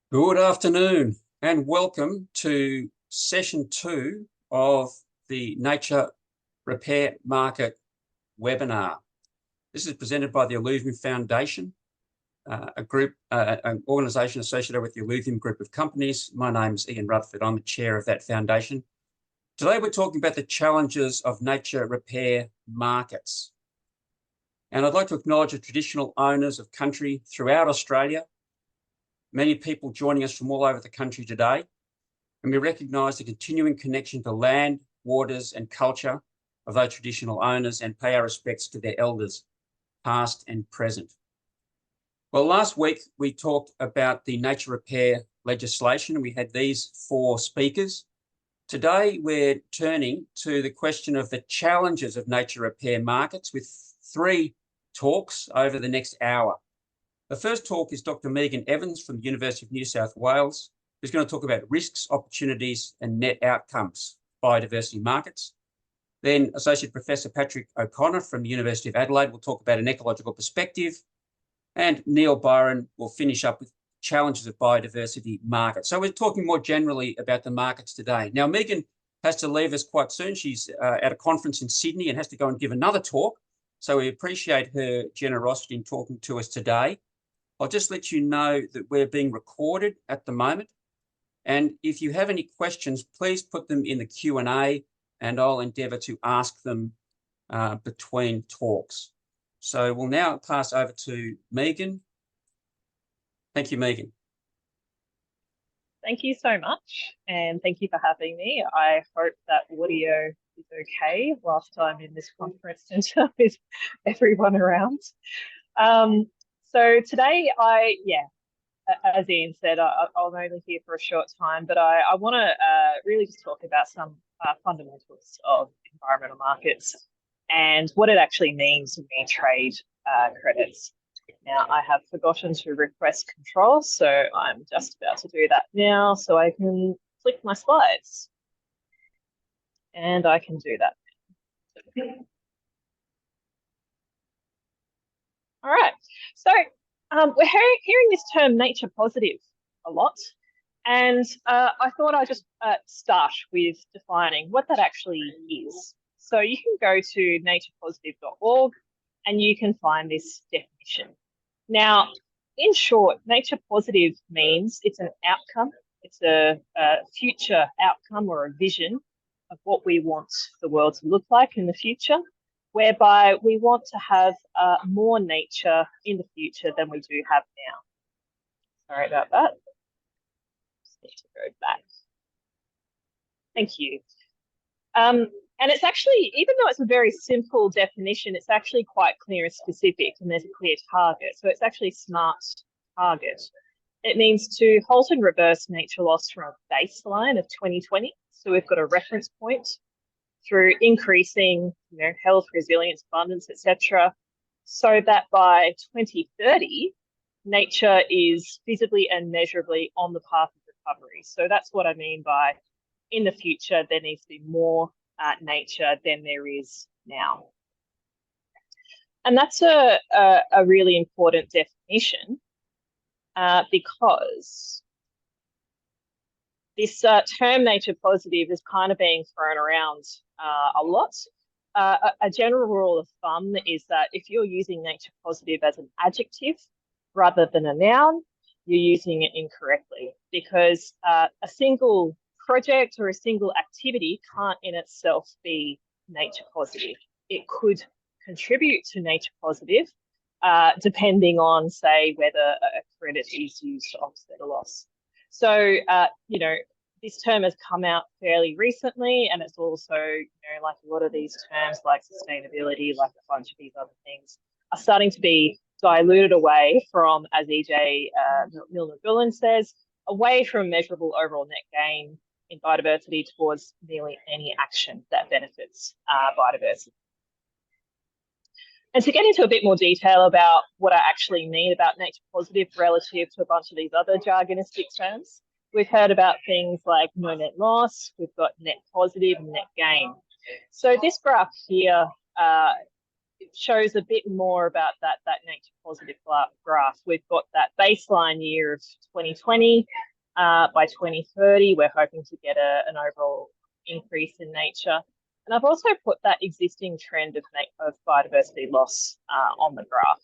Good afternoon and welcome to session 2 of the Nature Repair Market webinar. This is presented by the Alluvium Foundation, an organisation associated with the Alluvium group of companies. My name is Ian Rutherford. I'm the chair of that foundation. Today we're talking about the challenges of nature repair markets. And I'd like to acknowledge the traditional owners of country throughout Australia. Many people joining us from all over the country today, and we recognise the continuing connection to land, waters and culture of those traditional owners and pay our respects to their elders, past and present. Well, last week we talked about the nature repair legislation. We had these 4 speakers. Today we're turning to the question of the challenges of nature repair markets with 3 talks over the next hour. The first talk is Dr. Megan Evans from the University of New South Wales, who's going to talk about risks, opportunities and net outcomes of biodiversity markets. Then Associate Professor Patrick O'Connor from the University of Adelaide will talk about an ecological perspective. And Neil Byron will finish up with challenges of biodiversity markets. So we're talking more generally about the markets today. Now, Megan has to leave us quite soon. She's at a conference in Sydney and has to go and give another talk. So we appreciate her generosity in talking to us today. I'll just let you know that we're being recorded at the moment. And if you have any questions, please put them in the Q&A and I'll endeavour to ask them between talks. So we'll now pass over to Megan. Thank you, Megan. Thank you so much. And thank you for having me. I hope that audio is okay whilst I'm in this conference centre with everyone around. So today, as Ian said, I'm only here for a short time, but I want to really just talk about some fundamentals of environmental markets and what it actually means when we trade credits. Now, I have forgotten to request control, so I'm just about to do that now so I can flick my slides. And I can do that. All right, so we're hearing this term nature positive a lot, and I thought I'd just start with defining what that actually is. So you can go to naturepositive.org and you can find this definition. Now, in short, nature positive means it's an outcome, it's a future outcome or a vision of what we want the world to look like in the future, whereby we want to have more nature in the future than we do have now. Sorry about that. Just need to go back. Thank you. And it's actually, even though it's a very simple definition, it's actually quite clear and specific, and there's a clear target. So it's actually a smart target. It means to halt and reverse nature loss from a baseline of 2020. So we've got a reference point through increasing, health, resilience, abundance, etc., so that by 2030, nature is visibly and measurably on the path of recovery. So that's what I mean by in the future, there needs to be more nature than there is now. And that's a really important definition because this term nature positive is kind of being thrown around a lot. A general rule of thumb is that if you're using nature positive as an adjective rather than a noun, you're using it incorrectly, because a single project or a single activity can't in itself be nature positive. It could contribute to nature positive depending on, say, whether a credit is used to offset a loss. So, this term has come out fairly recently, and it's also, like a lot of these terms like sustainability, like a bunch of these other things, are starting to be diluted away from, as EJ Milner-Bullen says, away from measurable overall net gain in biodiversity towards nearly any action that benefits biodiversity. And to get into a bit more detail about what I actually mean about nature positive relative to a bunch of these other jargonistic terms, we've heard about things like no net loss, we've got net positive and net gain. So this graph here shows a bit more about that nature positive graph. We've got that baseline year of 2020. By 2030, we're hoping to get an overall increase in nature. And I've also put that existing trend of biodiversity loss on the graph.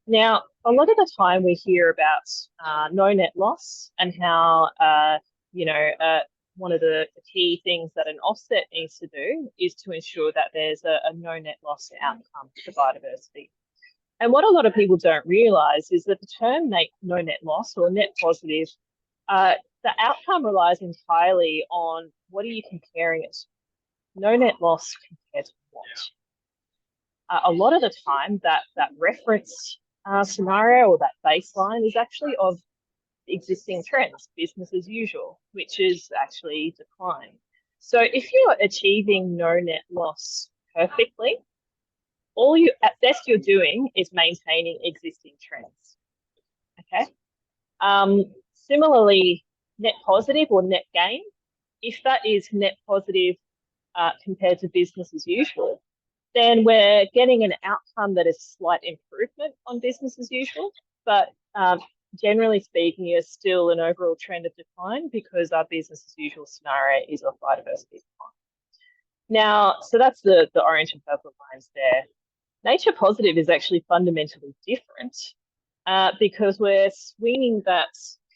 Now, a lot of the time we hear about no net loss and how, one of the key things that an offset needs to do is to ensure that there's a no net loss outcome for biodiversity. And what a lot of people don't realise is that the term no net loss or net positive, the outcome relies entirely on what are you comparing it to. No net loss compared to what? A lot of the time that reference scenario or that baseline is actually of existing trends, business as usual, which is actually decline. So if you're achieving no net loss perfectly, all you at best you're doing is maintaining existing trends. Okay. Similarly, net positive or net gain, if that is net positive compared to business as usual, then we're getting an outcome that is slight improvement on business as usual, but generally speaking, is still an overall trend of decline because our business as usual scenario is of biodiversity decline. Now, so that's the orange and purple lines there. Nature positive is actually fundamentally different because we're swinging that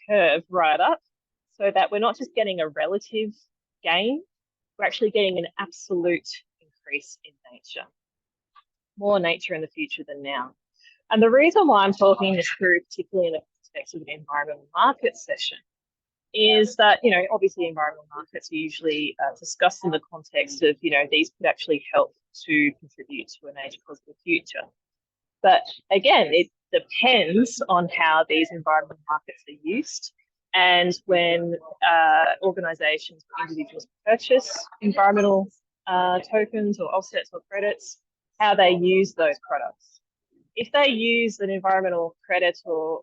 curve right up so that we're not just getting a relative gain, we're actually getting an absolute increase in nature. More nature in the future than now. And the reason why I'm talking this through, particularly in the context of an environmental market session, is that, obviously environmental markets are usually discussed in the context of, these could actually help to contribute to a nature positive future. But again, it depends on how these environmental markets are used. And when organisations or individuals purchase environmental tokens or offsets or credits, how they use those products. If they use an environmental credit or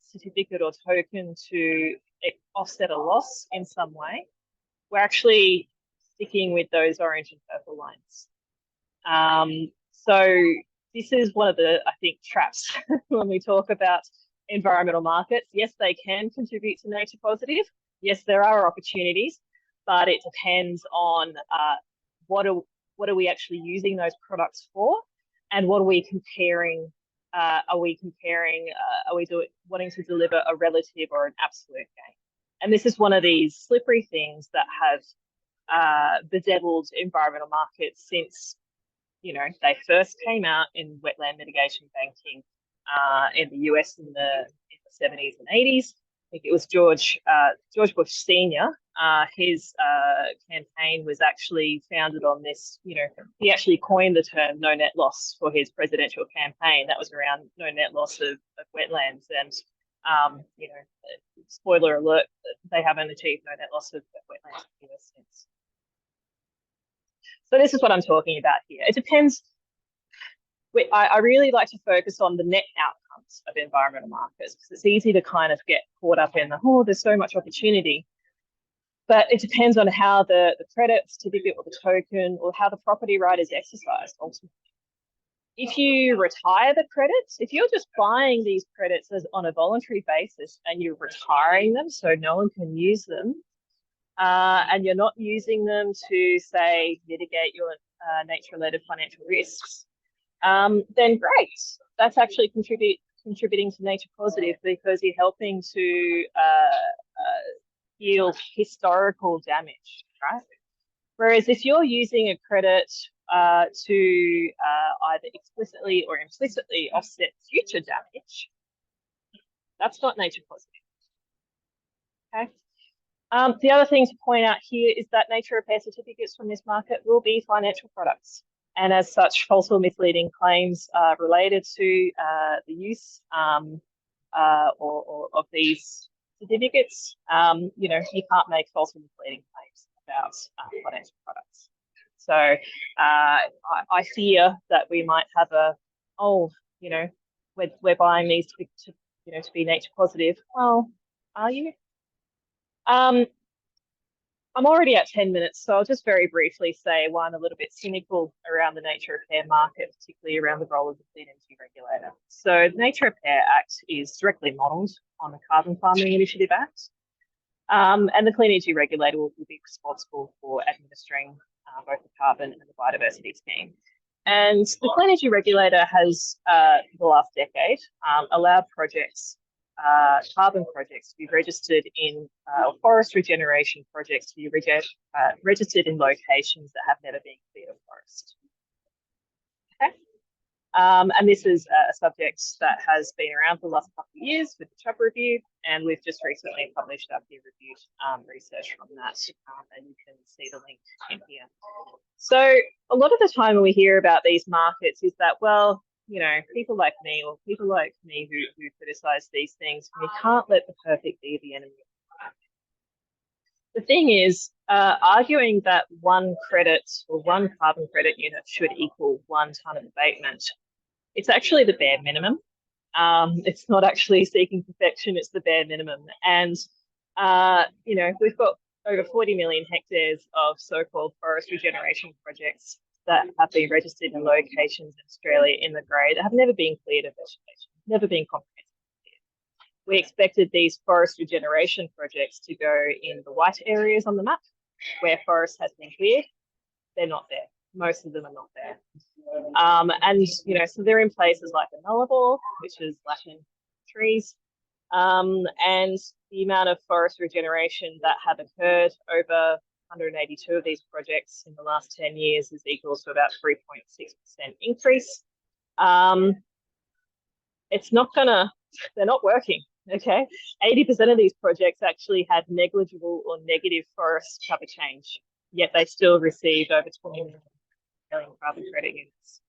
certificate or token to offset a loss in some way, we're actually sticking with those orange and purple lines. So this is one of the, I think, traps when we talk about environmental markets. Yes, they can contribute to nature positive. Yes, there are opportunities, but it depends on what are we actually using those products for, and what are we comparing? Are we wanting to deliver a relative or an absolute gain? And this is one of these slippery things that have bedeviled environmental markets since they first came out in wetland mitigation banking in the US in the 70s and 80s. I think it was George Bush Sr. His campaign was actually founded on this. He actually coined the term "no net loss" for his presidential campaign. That was around no net loss of wetlands, and spoiler alert, they haven't achieved no net loss of wetlands in the US since. So this is what I'm talking about here. It depends. I really like to focus on the net outcomes of environmental markets because it's easy to kind of get caught up in there's so much opportunity. But it depends on how the credit, certificate, or the token, or how the property right is exercised ultimately. If you retire the credits, if you're just buying these credits on a voluntary basis and you're retiring them so no one can use them, and you're not using them to, say, mitigate your nature-related financial risks, then great. That's actually contributing to nature positive because you're helping to heal historical damage, right? Whereas if you're using a credit to either explicitly or implicitly offset future damage, that's not nature positive. Okay. The other thing to point out here is that nature repair certificates from this market will be financial products. And as such, false or misleading claims related to the use or of these certificates, you can't make false or misleading claims about financial products. So I fear that we might have we're buying these to be nature positive. Well, are you? I'm already at 10 minutes, so I'll just very briefly say why I'm a little bit cynical around the nature repair market, particularly around the role of the Clean Energy Regulator. So the Nature Repair Act is directly modelled on the Carbon Farming Initiative Act. And the Clean Energy Regulator will be responsible for administering both the carbon and the biodiversity scheme. And the Clean Energy Regulator has, for the last decade, allowed projects, carbon projects, to be registered in forest regeneration projects to be registered in locations that have never been cleared of forest. Okay. And this is a subject that has been around for the last couple of years with the Chubb Review, and we've just recently published our peer-reviewed research from that, and you can see the link in here. So a lot of the time when we hear about these markets is that, well, you know, people like me or people like me who criticise these things, we can't let the perfect be the enemy. The thing is, arguing that one credit or one carbon credit unit should equal 1 tonne of abatement, it's actually the bare minimum. It's not actually seeking perfection, it's the bare minimum. And, you know, we've got over 40 million hectares of so-called forest regeneration projects that have been registered in locations in Australia in the grey that have never been cleared of vegetation, never been comprehensively cleared. We expected these forest regeneration projects to go in the white areas on the map where forest has been cleared. They're not there. Most of them are not there. And, you know, so they're in places like the Nullarbor, which is lacking trees. And the amount of forest regeneration that have occurred over 182 of these projects in the last 10 years is equal to about 3.6% increase. It's not gonna, they're not working, okay? 80% of these projects actually had negligible or negative forest cover change, yet they still received over 20 million carbon credit units.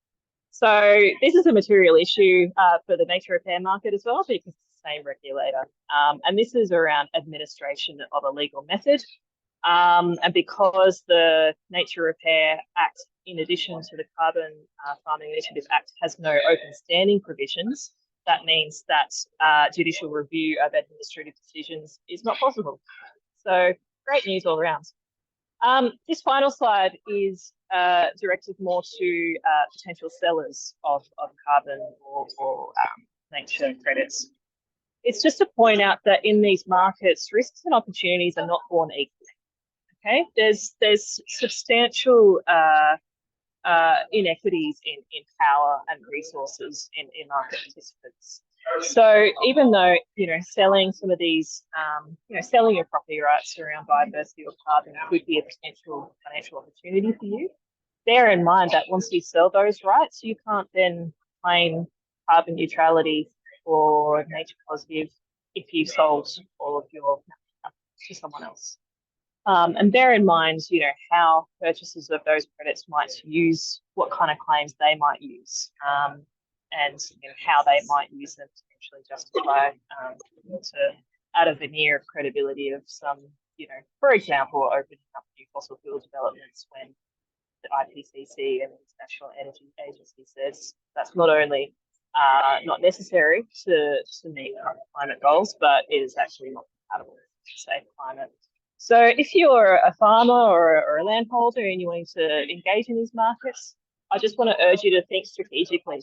So this is a material issue for the nature repair market as well, because it's the same regulator. And this is around administration of a legal method. And because the Nature Repair Act, in addition to the Carbon Farming Initiative Act, has no open standing provisions, that means that judicial review of administrative decisions is not possible. So great news all around. This final slide is directed more to potential sellers of carbon or nature credits. It's just to point out that in these markets, risks and opportunities are not born equally. Okay, there's substantial inequities in power and resources in market participants. So even though, you know, selling some of these, you know, selling your property rights around biodiversity or carbon could be a potential financial opportunity for you, bear in mind that once you sell those rights, you can't then claim carbon neutrality or nature positive if you sold all of your to someone else. And bear in mind, you know, how purchasers of those credits might use, what kind of claims they might use, and you know, how they might use them to actually justify to add a veneer of credibility of some, you know, for example, opening up new fossil fuel developments when the IPCC and the International Energy Agency says that's not only not necessary to meet climate goals, but it is actually not compatible with safe climate. So if you're a farmer or a landholder and you want to engage in these markets, I just want to urge you to think strategically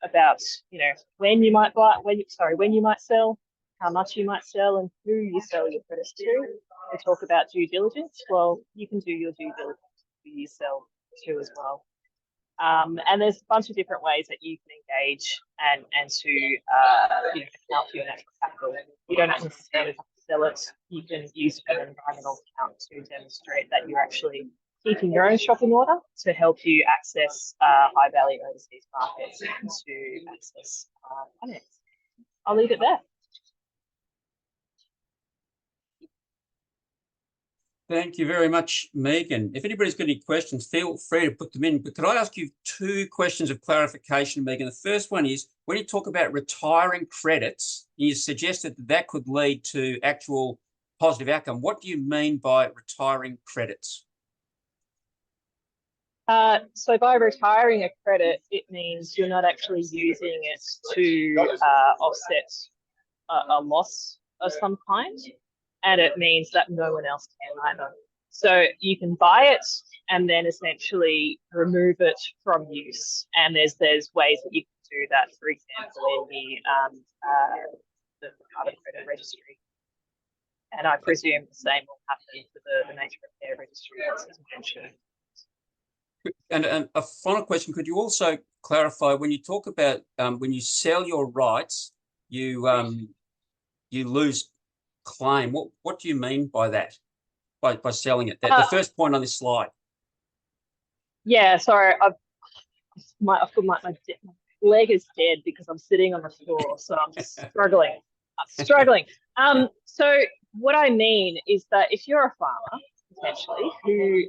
about, you know, when you might buy, when you might sell, how much you might sell, and who you sell your credits to. We talk about due diligence. Well, you can do your due diligence who you sell to as well. And there's a bunch of different ways that you can engage and to you know, account for your natural capital. You don't necessarily have to sell it. You can use an environmental account to demonstrate that you're actually keeping your own shop in order to help you access high value overseas markets and to access finance. I'll leave it there. Thank you very much, Megan. If anybody's got any questions, feel free to put them in. But could I ask you 2 questions of clarification, Megan? The first one is, when you talk about retiring credits, you suggested that could lead to actual positive outcome. What do you mean by retiring credits? So by retiring a credit, it means you're not actually using it to offset a loss of some kind. And it means that no one else can either. So you can buy it and then essentially remove it from use. And there's ways that you can do that, for example, in the carbon credit registry. And I presume the same will happen for the nature repair registry, as mentioned. And a final question, could you also clarify when you talk about when you sell your rights, you lose claim. What do you mean by that? By selling it? The first point on this slide. Yeah, sorry, my leg is dead because I'm sitting on the floor, so I'm just struggling. So what I mean is that if you're a farmer, potentially, who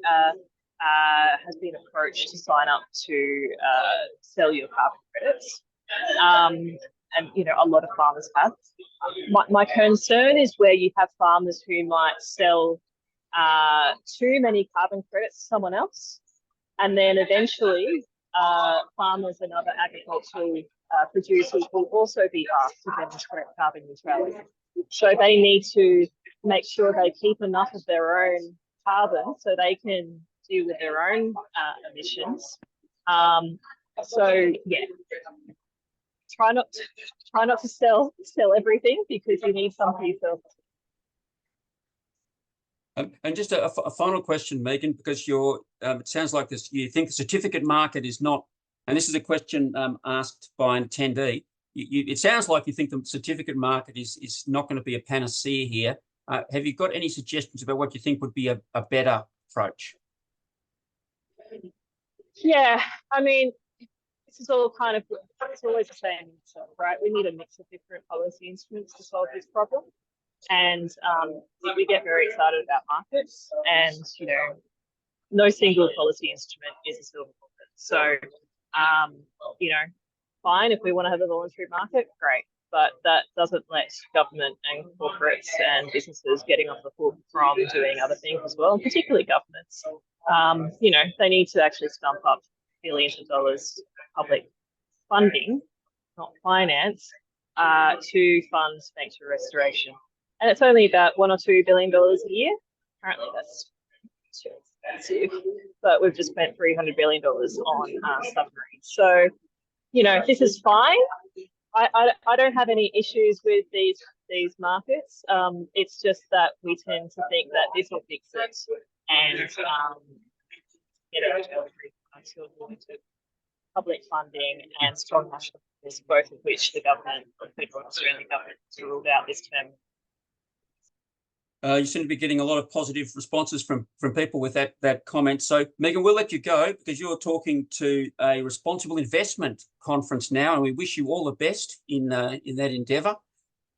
has been approached to sign up to sell your carbon credits, and a lot of farmers have. My concern is where you have farmers who might sell too many carbon credits to someone else, and then eventually farmers and other agricultural producers will also be asked to demonstrate carbon neutrality. So they need to make sure they keep enough of their own carbon so they can deal with their own emissions. So yeah, try not to sell everything, because you need some for yourself. And just a final question, Megan, because it sounds like you think the certificate market is not, and this is a question asked by an attendee. It sounds like you think the certificate market is not going to be a panacea here. Have you got any suggestions about what you think would be a better approach? Yeah, I mean, this is all it's always the same stuff, right? We need a mix of different policy instruments to solve this problem. And we get very excited about markets, and no single policy instrument is a silver bullet. So fine, if we want to have a voluntary market, great, but that doesn't let government and corporates and businesses getting off the hook from doing other things as well, and particularly governments. They need to actually stump up billions of dollars public funding, not finance, to fund nature restoration. And it's only about $1 or $2 billion a year. Apparently, that's too expensive. But we've just spent $300 billion on submarines. So, this is fine. I don't have any issues with these markets. It's just that we tend to think that this will fix it, and public funding and strong national interests, both of which the government, the federal and Australian government, has ruled out this term. You seem to be getting a lot of positive responses from people with that comment. So, Megan, we'll let you go because you're talking to a responsible investment conference now, and we wish you all the best in that endeavour.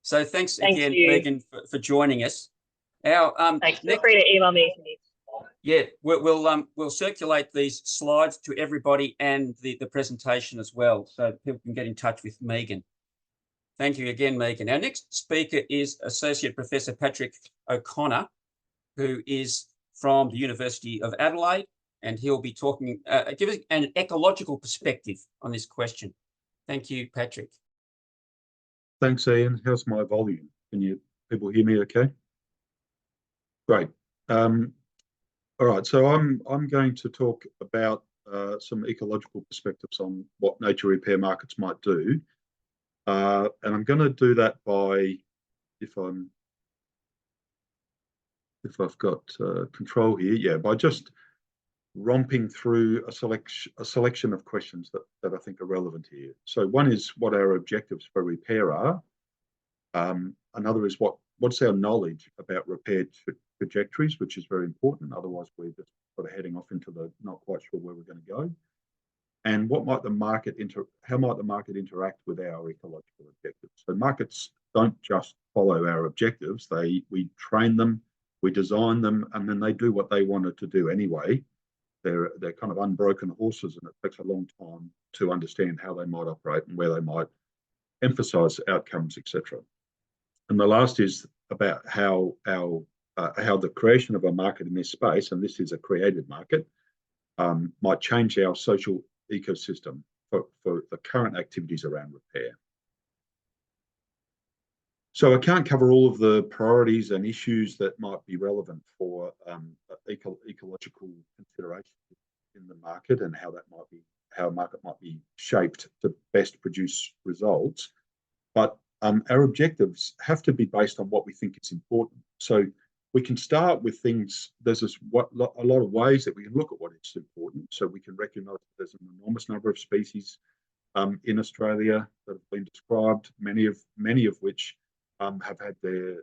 So, thanks again, Megan, for joining us. Thanks. Feel free to email me if you need. Yeah, we'll circulate these slides to everybody and the presentation as well, so people can get in touch with Megan. Thank you again, Megan. Our next speaker is Associate Professor Patrick O'Connor, who is from the University of Adelaide, and he'll be talking, giving an ecological perspective on this question. Thank you, Patrick. Thanks, Ian. How's my volume? Can people hear me okay? Great. All right, so I'm going to talk about some ecological perspectives on what nature repair markets might do. And I'm going to do that by, if I've got control here, yeah, by just romping through a selection of questions that I think are relevant here. So one is what our objectives for repair are. Another is what's our knowledge about repair trajectories, which is very important. Otherwise, we're just sort of heading off into the not quite sure where we're going to go. And how might the market interact with our ecological objectives? So markets don't just follow our objectives. We train them, we design them, and then they do what they wanted to do anyway. They're kind of unbroken horses, and it takes a long time to understand how they might operate and where they might emphasize outcomes, etc. And the last is about how the creation of a market in this space, and this is a created market, might change our social ecosystem for the current activities around repair. So I can't cover all of the priorities and issues that might be relevant for ecological considerations in the market and how a market might be shaped to best produce results. But our objectives have to be based on what we think is important. So we can start with things. There's a lot of ways that we can look at what is important. So we can recognise that there's an enormous number of species in Australia that have been described, many of which have had their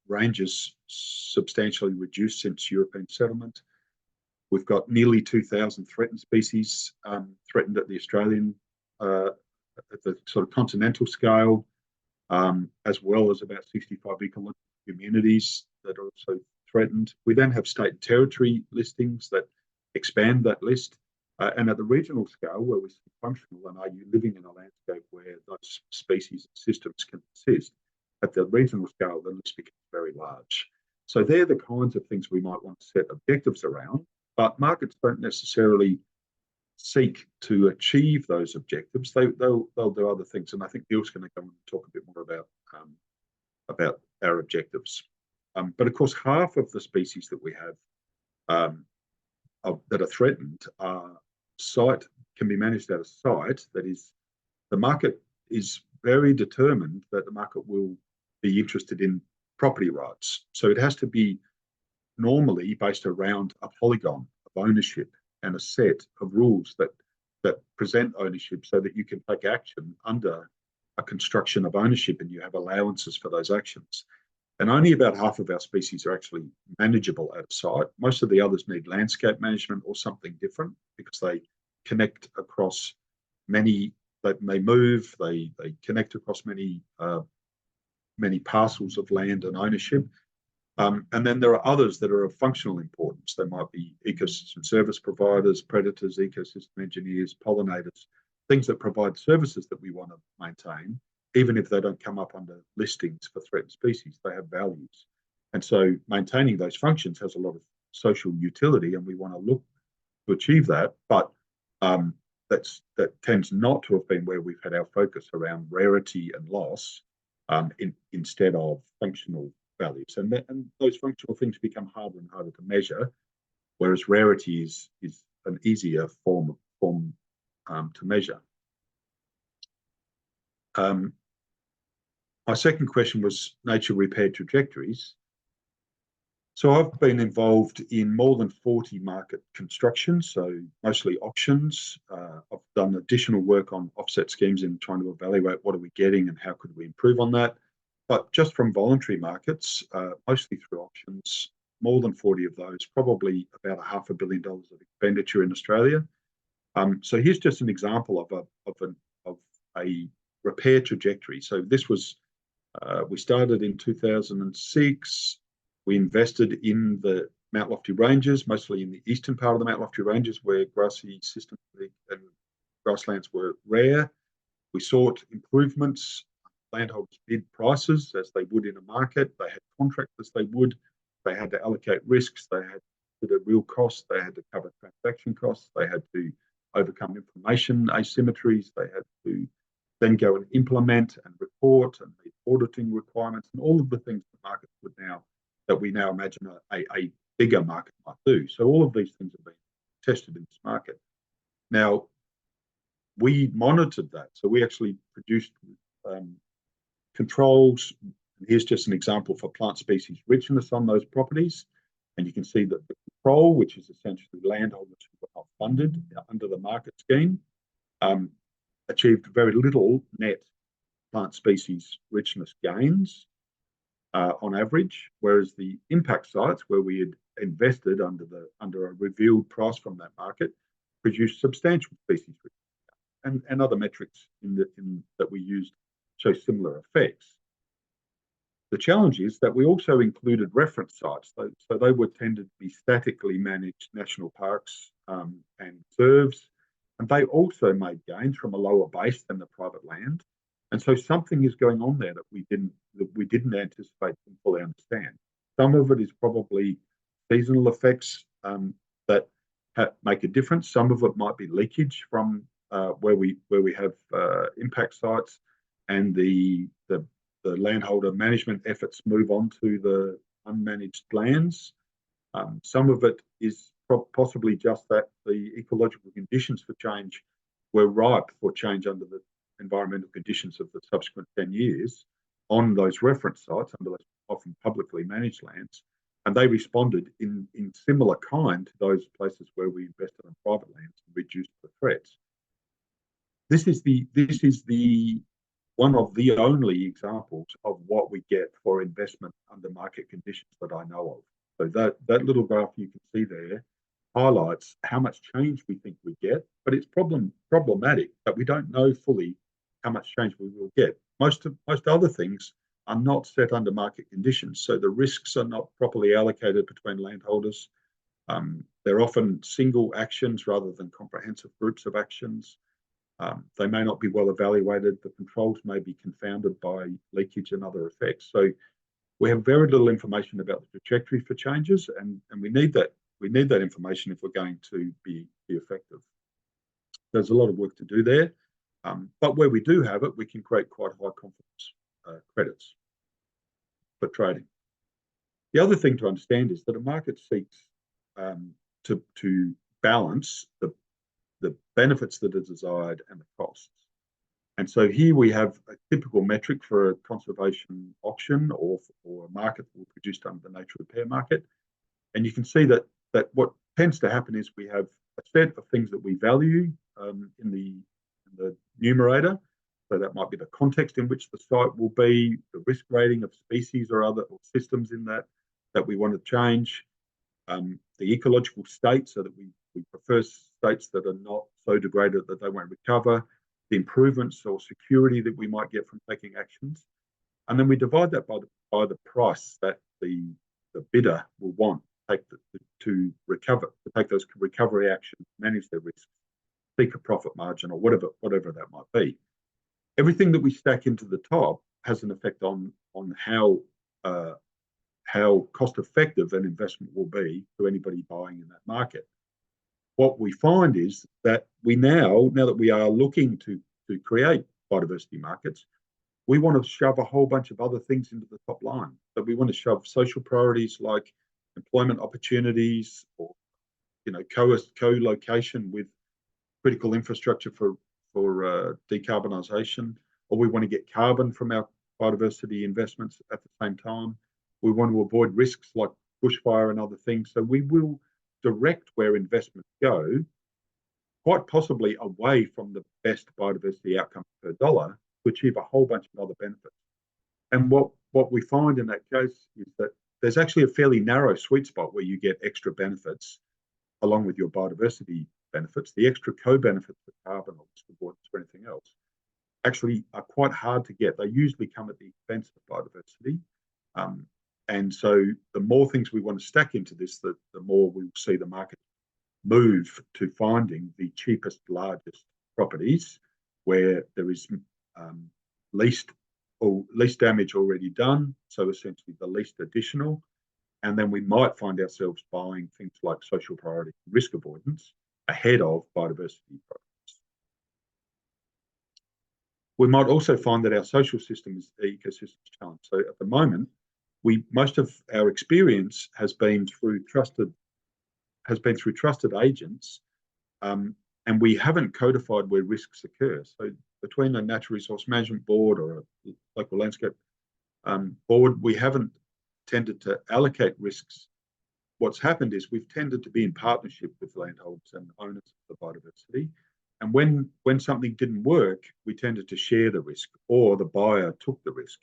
ranges substantially reduced since European settlement. We've got nearly 2,000 threatened species threatened at the Australian, at the sort of continental scale, as well as about 65 ecological communities that are also threatened. We then have state and territory listings that expand that list. And at the regional scale, where we see functional and are you living in a landscape where those species and systems can persist, at the regional scale, the list becomes very large. So they're the kinds of things we might want to set objectives around, but markets don't necessarily seek to achieve those objectives. They'll do other things, and I think Bill's going to come and talk a bit more about our objectives. But of course, half of the species that we have that are threatened can be managed at a site that is, the market is very determined that the market will be interested in property rights. So it has to be normally based around a polygon of ownership and a set of rules that present ownership so that you can take action under a construction of ownership and you have allowances for those actions. And only about half of our species are actually manageable at a site. Most of the others need landscape management or something different because they connect across many, they move, they connect across many parcels of land and ownership. And then there are others that are of functional importance. They might be ecosystem service providers, predators, ecosystem engineers, pollinators, things that provide services that we want to maintain. Even if they don't come up under listings for threatened species, they have values. And so maintaining those functions has a lot of social utility, and we want to look to achieve that. But that tends not to have been where we've had our focus around rarity and loss instead of functional values. And those functional things become harder and harder to measure, whereas rarity is an easier form to measure. My second question was nature repair trajectories. So I've been involved in more than 40 market constructions, so mostly auctions. I've done additional work on offset schemes in trying to evaluate what are we getting and how could we improve on that. But just from voluntary markets, mostly through auctions, more than 40 of those, probably about $500 million of expenditure in Australia. So here's just an example of a repair trajectory. So this was, we started in 2006. We invested in the Mount Lofty Ranges, mostly in the eastern part of the Mount Lofty Ranges, where grassy systems and grasslands were rare. We sought improvements. Landholders bid prices as they would in a market. They had contracts as they would. They had to allocate risks. They had to do real costs. They had to cover transaction costs. They had to overcome information asymmetries. They had to then go and implement and report and meet auditing requirements and all of the things the market would now, that we now imagine a bigger market might do. So all of these things have been tested in this market. Now, we monitored that. So we actually produced controls. Here's just an example for plant species richness on those properties. And you can see that the control, which is essentially landholders who were not funded under the market scheme, achieved very little net plant species richness gains on average, whereas the impact sites where we had invested under a revealed price from that market produced substantial species richness, and other metrics that we used show similar effects. The challenge is that we also included reference sites, so they were tended to be statically managed national parks and reserves, and they also made gains from a lower base than the private land. And so something is going on there that we didn't anticipate and fully understand. Some of it is probably seasonal effects that make a difference. Some of it might be leakage from where we have impact sites, and the landholder management efforts move on to the unmanaged lands. Some of it is possibly just that the ecological conditions for change were ripe for change under the environmental conditions of the subsequent 10 years on those reference sites, under those often publicly managed lands, and they responded in similar kind to those places where we invested in private lands and reduced the threats. This is the one of the only examples of what we get for investment under market conditions that I know of. So that little graph you can see there highlights how much change we think we get, but it's problematic that we don't know fully how much change we will get. Most other things are not set under market conditions, so the risks are not properly allocated between landholders. They're often single actions rather than comprehensive groups of actions. They may not be well evaluated. The controls may be confounded by leakage and other effects. So we have very little information about the trajectory for changes, and we need that. We need that information if we're going to be effective. There's a lot of work to do there, but where we do have it, we can create quite high confidence credits for trading. The other thing to understand is that a market seeks to balance the benefits that are desired and the costs. And so here we have a typical metric for a conservation auction or a market that will produce under the nature repair market. And you can see that what tends to happen is we have a set of things that we value in the numerator. So that might be the context in which the site will be, the risk rating of species or other systems in that we want to change, the ecological state, so that we prefer states that are not so degraded that they won't recover, the improvements or security that we might get from taking actions. And then we divide that by the price that the bidder will want to take those recovery actions, manage their risks, seek a profit margin, or whatever that might be. Everything that we stack into the top has an effect on how cost effective an investment will be to anybody buying in that market. What we find is that now that we are looking to create biodiversity markets, we want to shove a whole bunch of other things into the top line. So we want to shove social priorities like employment opportunities, or co-location with critical infrastructure for decarbonisation, or we want to get carbon from our biodiversity investments at the same time. We want to avoid risks like bushfire and other things. So we will direct where investments go, quite possibly away from the best biodiversity outcome per dollar, to achieve a whole bunch of other benefits. And what we find in that case is that there's actually a fairly narrow sweet spot where you get extra benefits along with your biodiversity benefits. The extra co-benefits for carbon or risk avoidance or anything else actually are quite hard to get. They usually come at the expense of biodiversity. And so the more things we want to stack into this, the more we will see the market move to finding the cheapest, largest properties where there is least damage already done, so essentially the least additional. And then we might find ourselves buying things like social priority risk avoidance ahead of biodiversity projects. We might also find that our social system is ecosystem challenged. So at the moment, most of our experience has been through trusted agents, and we haven't codified where risks occur. So between a natural resource management board or a local landscape board, we haven't tended to allocate risks. What's happened is we've tended to be in partnership with landholders and owners of the biodiversity. And when something didn't work, we tended to share the risk, or the buyer took the risk.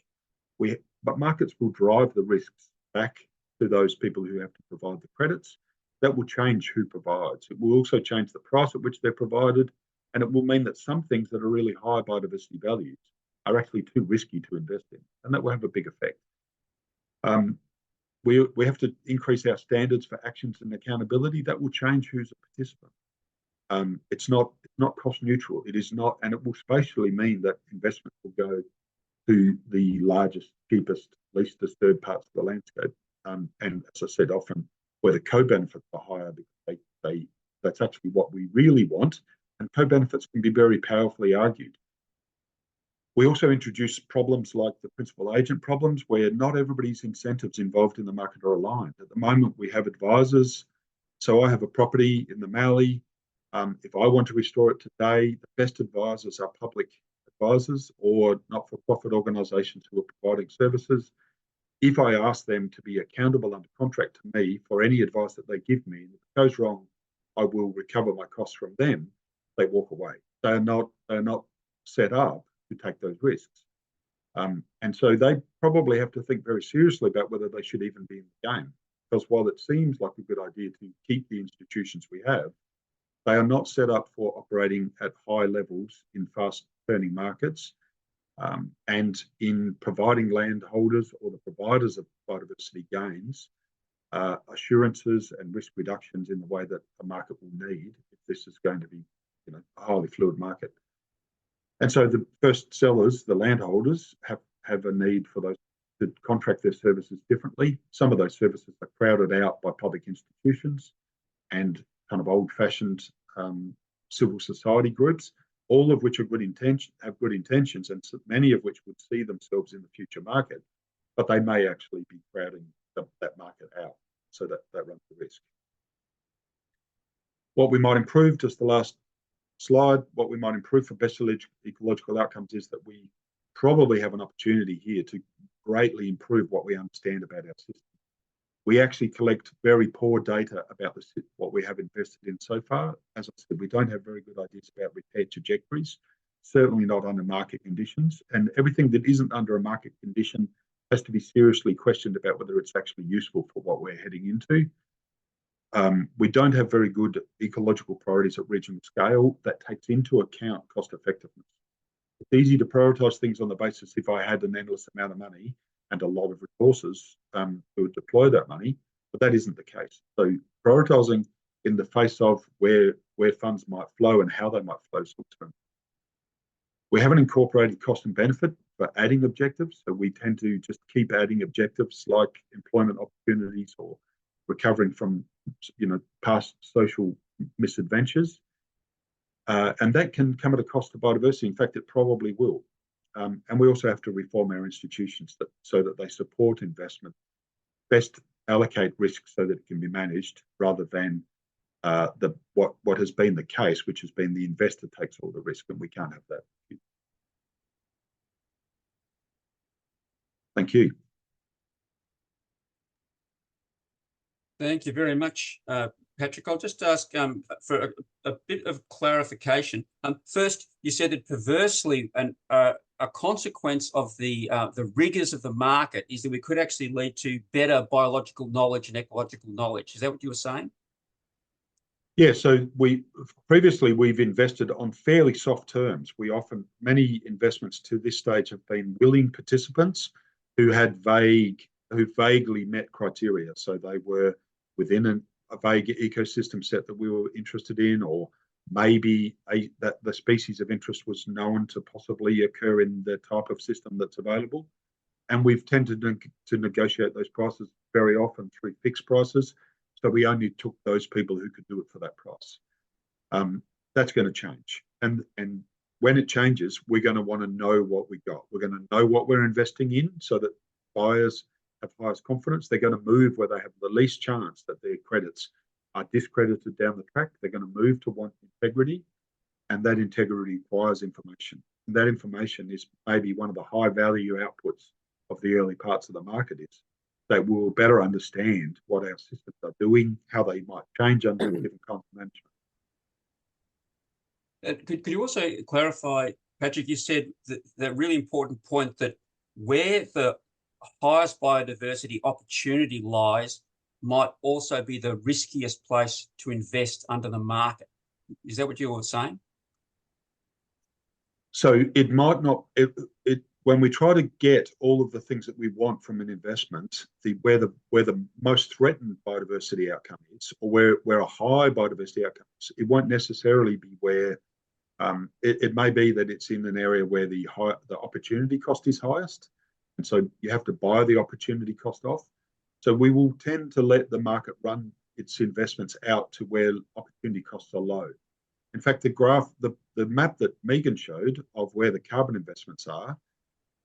But markets will drive the risks back to those people who have to provide the credits. That will change who provides. It will also change the price at which they're provided, and it will mean that some things that are really high biodiversity values are actually too risky to invest in, and that will have a big effect. We have to increase our standards for actions and accountability. That will change who's a participant. It's not cost neutral. It is not, and it will spatially mean that investment will go to the largest, cheapest, least disturbed parts of the landscape. And as I said, often where the co-benefits are higher, because that's actually what we really want. And co-benefits can be very powerfully argued. We also introduce problems like the principal agent problems, where not everybody's incentives involved in the market are aligned. At the moment, we have advisors. So I have a property in the Mallee. If I want to restore it today, the best advisors are public advisors or not-for-profit organisations who are providing services. If I ask them to be accountable under contract to me for any advice that they give me, and if it goes wrong, I will recover my costs from them. They walk away. They're not set up to take those risks. And so they probably have to think very seriously about whether they should even be in the game. Because while it seems like a good idea to keep the institutions we have, they are not set up for operating at high levels in fast turning markets, and in providing landholders or the providers of biodiversity gains assurances and risk reductions in the way that a market will need if this is going to be, a highly fluid market. And so the first sellers, the landholders, have a need for those to contract their services differently. Some of those services are crowded out by public institutions and kind of old-fashioned civil society groups, all of which have good intentions, and many of which would see themselves in the future market, but they may actually be crowding that market out. So that runs the risk. What we might improve, just the last slide, what we might improve for best ecological outcomes is that we probably have an opportunity here to greatly improve what we understand about our system. We actually collect very poor data about what we have invested in so far. As I said, we don't have very good ideas about repair trajectories, certainly not under market conditions. And everything that isn't under a market condition has to be seriously questioned about whether it's actually useful for what we're heading into. We don't have very good ecological priorities at regional scale that takes into account cost effectiveness. It's easy to prioritise things on the basis if I had an endless amount of money and a lot of resources to deploy that money, but that isn't the case. So prioritising in the face of where funds might flow and how they might flow. We haven't incorporated cost and benefit for adding objectives, so we tend to just keep adding objectives like employment opportunities or recovering from past social misadventures, and that can come at a cost to biodiversity. In fact, it probably will. And we also have to reform our institutions so that they support investment, best allocate risk so that it can be managed, rather than what has been the case, which has been the investor takes all the risk, and we can't have that. Thank you. Thank you very much, Patrick. I'll just ask for a bit of clarification. First, you said that perversely, a consequence of the rigours of the market is that we could actually lead to better biological knowledge and ecological knowledge. Is that what you were saying? Yeah, so previously we've invested on fairly soft terms. Many investments to this stage have been willing participants who vaguely met criteria. So they were within a vague ecosystem set that we were interested in, or maybe that the species of interest was known to possibly occur in the type of system that's available. And we've tended to negotiate those prices very often through fixed prices. So we only took those people who could do it for that price. That's going to change. And when it changes, we're going to want to know what we got. We're going to know what we're investing in so that buyers have highest confidence. They're going to move where they have the least chance that their credits are discredited down the track. They're going to move to want integrity, and that integrity requires information. And that information is maybe one of the high value outputs of the early parts of the market, is that we'll better understand what our systems are doing, how they might change under different kinds of management. Could you also clarify, Patrick, you said that really important point that where the highest biodiversity opportunity lies might also be the riskiest place to invest under the market. Is that what you were saying? So it might not, when we try to get all of the things that we want from an investment, where the most threatened biodiversity outcome is, or where a high biodiversity outcome is, it won't necessarily be where, it may be that it's in an area where the opportunity cost is highest. And so you have to buy the opportunity cost off. So we will tend to let the market run its investments out to where opportunity costs are low. In fact, the map that Megan showed of where the carbon investments are,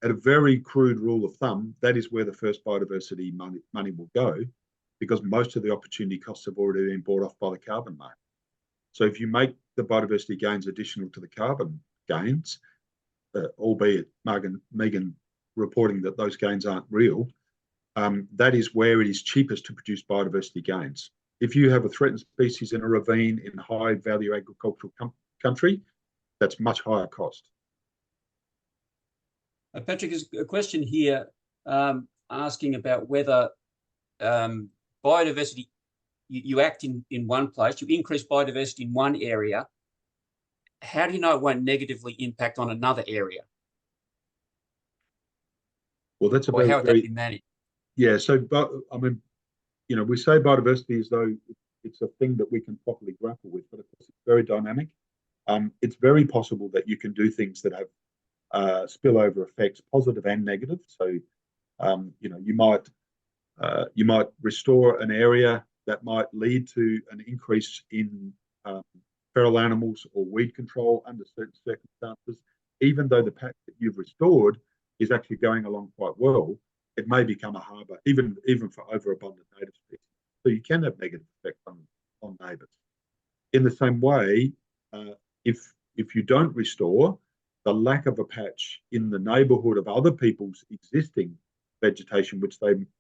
at a very crude rule of thumb, that is where the first biodiversity money will go, because most of the opportunity costs have already been bought off by the carbon market. So if you make the biodiversity gains additional to the carbon gains, albeit Megan reporting that those gains aren't real, that is where it is cheapest to produce biodiversity gains. If you have a threatened species in a ravine in high value agricultural country, that's much higher cost. Patrick, there's a question here asking about whether biodiversity, you act in one place, you increase biodiversity in one area. How do you know it won't negatively impact on another area? Well, that's a or how would that be managed? Yeah, so, but I mean, you know, we say biodiversity as though it's a thing that we can properly grapple with, but of course it's very dynamic. It's very possible that you can do things that have spillover effects, positive and negative. So, you know, you might restore an area that might lead to an increase in feral animals or weed control under certain circumstances, even though the patch that you've restored is actually going along quite well. It may become a harbour, even for overabundant native species. So you can have negative effects on neighbours. In the same way, if you don't restore, the lack of a patch in the neighbourhood of other people's existing vegetation,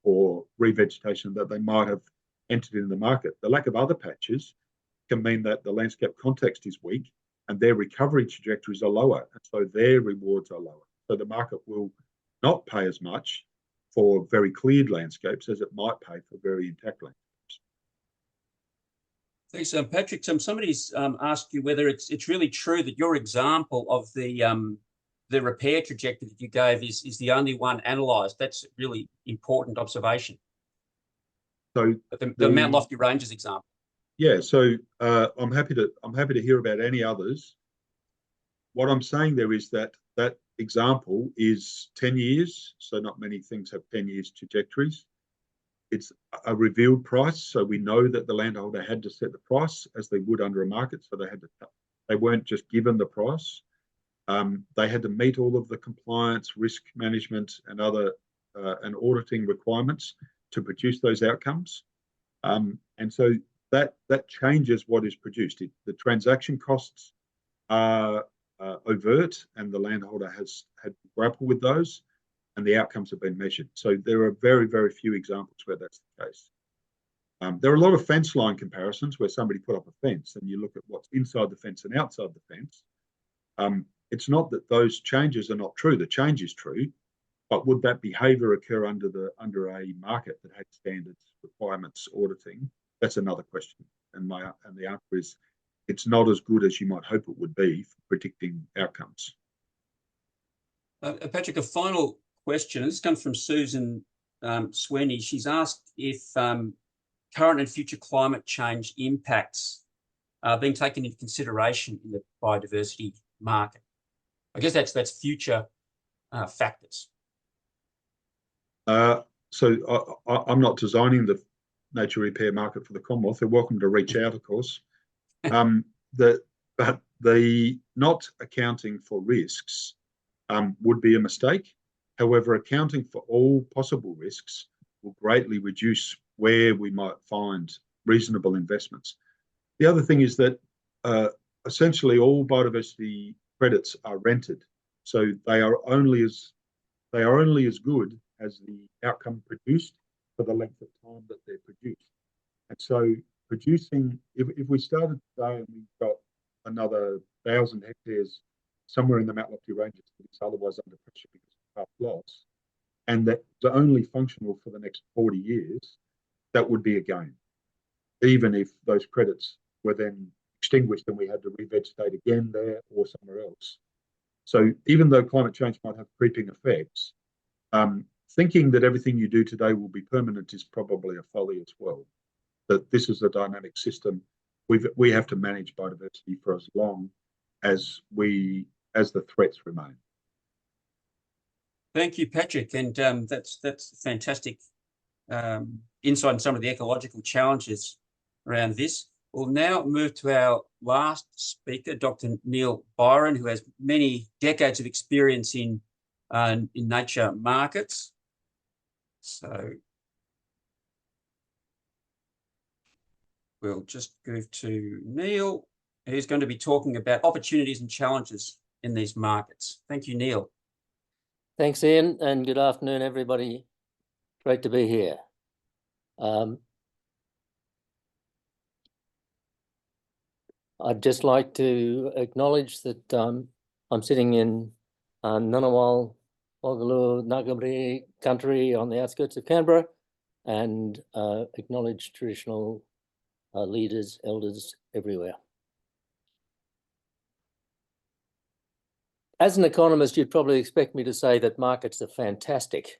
or revegetation that they might have entered in the market, the lack of other patches can mean that the landscape context is weak and their recovery trajectories are lower, and so their rewards are lower. So the market will not pay as much for very cleared landscapes as it might pay for very intact landscapes. Thanks, Patrick. Somebody's asked you whether it's really true that your example of the repair trajectory that you gave is the only one analysed. That's a really important observation. So the Mount Lofty Ranges example. Yeah, so I'm happy to hear about any others. What I'm saying there is that example is 10 years, so not many things have 10 years trajectories. It's a revealed price, so we know that the landholder had to set the price as they would under a market, so they weren't just given the price. They had to meet all of the compliance, risk management, and other and auditing requirements to produce those outcomes. And so that changes what is produced. The transaction costs are overt, and the landholder has had to grapple with those, and the outcomes have been measured. So there are very, very few examples where that's the case. There are a lot of fence line comparisons where somebody put up a fence and you look at what's inside the fence and outside the fence. It's not that those changes are not true. The change is true, but would that behaviour occur under a market that had standards, requirements, auditing? That's another question. And the answer is, it's not as good as you might hope it would be for predicting outcomes. Patrick, a final question. This comes from Susan Sweeney. She's asked if current and future climate change impacts are being taken into consideration in the biodiversity market. I guess that's future factors. So I'm not designing the nature repair market for the Commonwealth. They're welcome to reach out, of course. But the not accounting for risks would be a mistake. However, accounting for all possible risks will greatly reduce where we might find reasonable investments. The other thing is that essentially all biodiversity credits are rented, so they are only as good as the outcome produced for the length of time that they're produced. And so producing, if we started today and we've got another 1,000 hectares somewhere in the Mount Lofty Ranges that is otherwise under pressure because of past loss, and that's only functional for the next 40 years, that would be a gain, even if those credits were then extinguished and we had to revegetate again there or somewhere else. So even though climate change might have creeping effects, thinking that everything you do today will be permanent is probably a folly as well. That this is a dynamic system. We have to manage biodiversity for as long as the threats remain. Thank you, Patrick, and that's fantastic insight on some of the ecological challenges around this. We'll now move to our last speaker, Dr. Neil Byron, who has many decades of experience in nature markets. So we'll just go to Neil, who's going to be talking about opportunities and challenges in these markets. Thank you, Neil. Thanks, Ian, and good afternoon, everybody. Great to be here. I'd just like to acknowledge that I'm sitting in Ngunnawal, Walgaloo, Ngambri country on the outskirts of Canberra, and acknowledge traditional leaders, elders everywhere. As an economist, you'd probably expect me to say that markets are fantastic,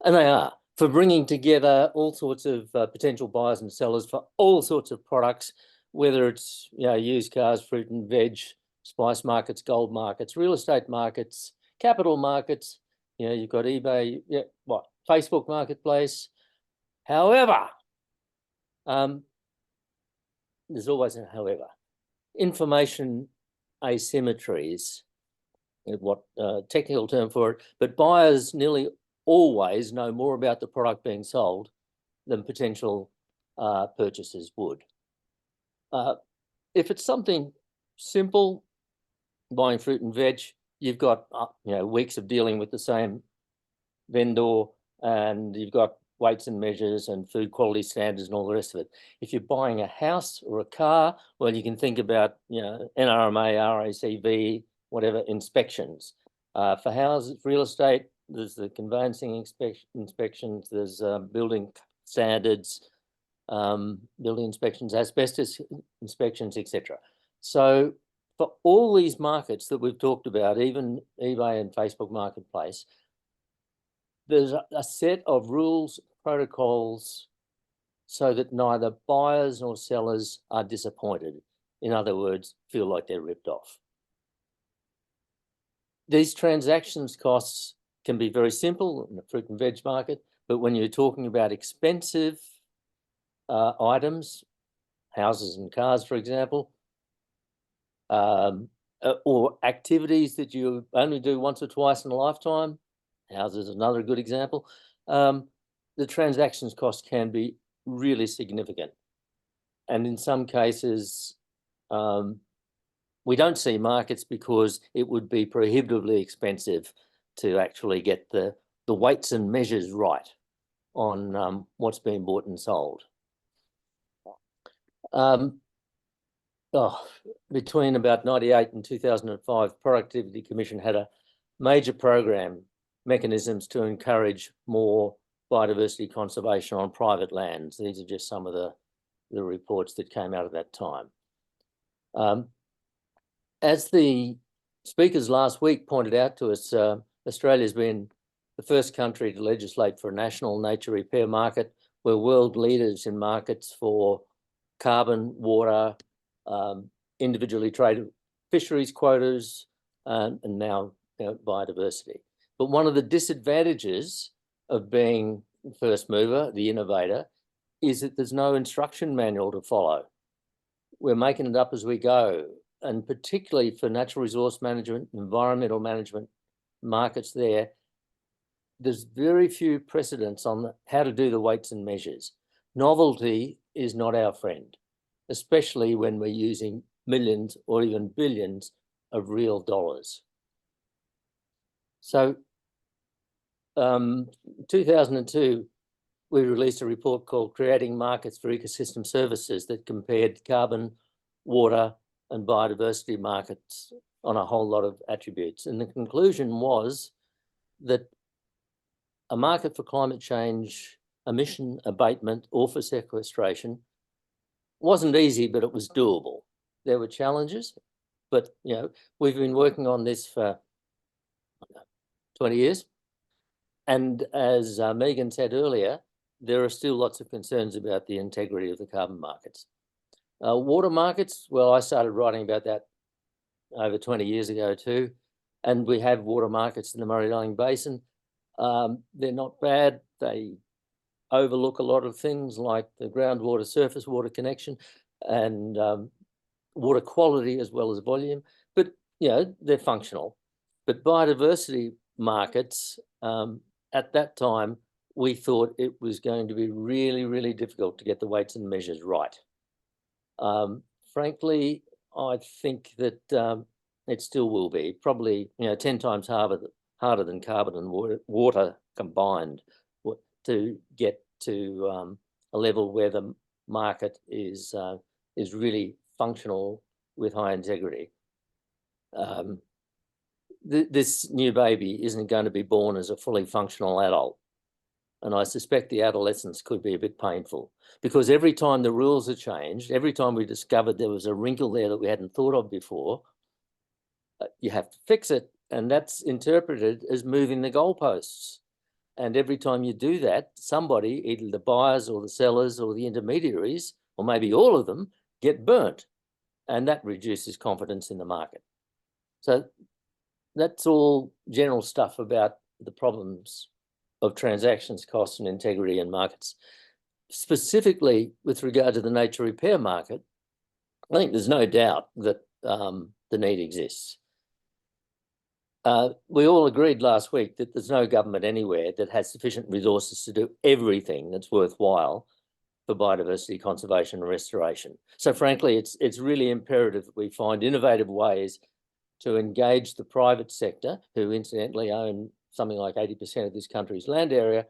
and they are, for bringing together all sorts of potential buyers and sellers for all sorts of products, whether it's used cars, fruit and veg, spice markets, gold markets, real estate markets, capital markets. You've got eBay, Facebook Marketplace. However, there's always a however. Information asymmetries, what technical term for it, but buyers nearly always know more about the product being sold than potential purchasers would. If it's something simple, buying fruit and veg, you've got weeks of dealing with the same vendor, and you've got weights and measures and food quality standards and all the rest of it. If you're buying a house or a car, well, you can think about NRMA, RACV, whatever inspections. For houses, real estate, there's the conveyancing inspections, there's building standards, building inspections, asbestos inspections, etc. So for all these markets that we've talked about, even eBay and Facebook Marketplace, there's a set of rules, protocols, so that neither buyers nor sellers are disappointed. In other words, feel like they're ripped off. These transactions costs can be very simple in the fruit and veg market, but when you're talking about expensive items, houses and cars, for example, or activities that you only do once or twice in a lifetime, houses is another good example, the transactions cost can be really significant. And in some cases, we don't see markets because it would be prohibitively expensive to actually get the weights and measures right on what's being bought and sold. Between about 98 and 2005, Productivity Commission had a major program, mechanisms to encourage more biodiversity conservation on private lands. These are just some of the reports that came out of that time. As the speakers last week pointed out to us, Australia's been the first country to legislate for a national nature repair market. We're world leaders in markets for carbon, water, individually traded fisheries quotas, and now biodiversity. But one of the disadvantages of being first mover, the innovator, is that there's no instruction manual to follow. We're making it up as we go. And particularly for natural resource management, environmental management markets there's very few precedents on how to do the weights and measures. Novelty is not our friend, especially when we're using millions or even billions of real dollars. So 2002, we released a report called Creating Markets for Ecosystem Services that compared carbon, water, and biodiversity markets on a whole lot of attributes. And the conclusion was that a market for climate change, emission abatement, or for sequestration wasn't easy, but it was doable. There were challenges, but we've been working on this for 20 years. And as Megan said earlier, there are still lots of concerns about the integrity of the carbon markets. Water markets, well, I started writing about that over 20 years ago too, and we have water markets in the Murray-Darling Basin. They're not bad. They overlook a lot of things like the groundwater surface water connection, and water quality as well as volume, but they're functional. But biodiversity markets, at that time, we thought it was going to be really, really difficult to get the weights and measures right. Frankly, I think that it still will be, probably 10 times harder than carbon and water combined to get to a level where the market is really functional with high integrity. This new baby isn't going to be born as a fully functional adult. And I suspect the adolescence could be a bit painful, because every time the rules are changed, every time we discovered there was a wrinkle there that we hadn't thought of before, you have to fix it. And that's interpreted as moving the goalposts. And every time you do that, somebody, either the buyers or the sellers or the intermediaries, or maybe all of them, get burnt. And that reduces confidence in the market. So that's all general stuff about the problems of transactions, costs and integrity in markets. Specifically with regard to the nature repair market, I think there's no doubt that the need exists. We all agreed last week that there's no government anywhere that has sufficient resources to do everything that's worthwhile for biodiversity conservation and restoration. So frankly, it's really imperative that we find innovative ways to engage the private sector, who incidentally own something like 80% of this country's land area,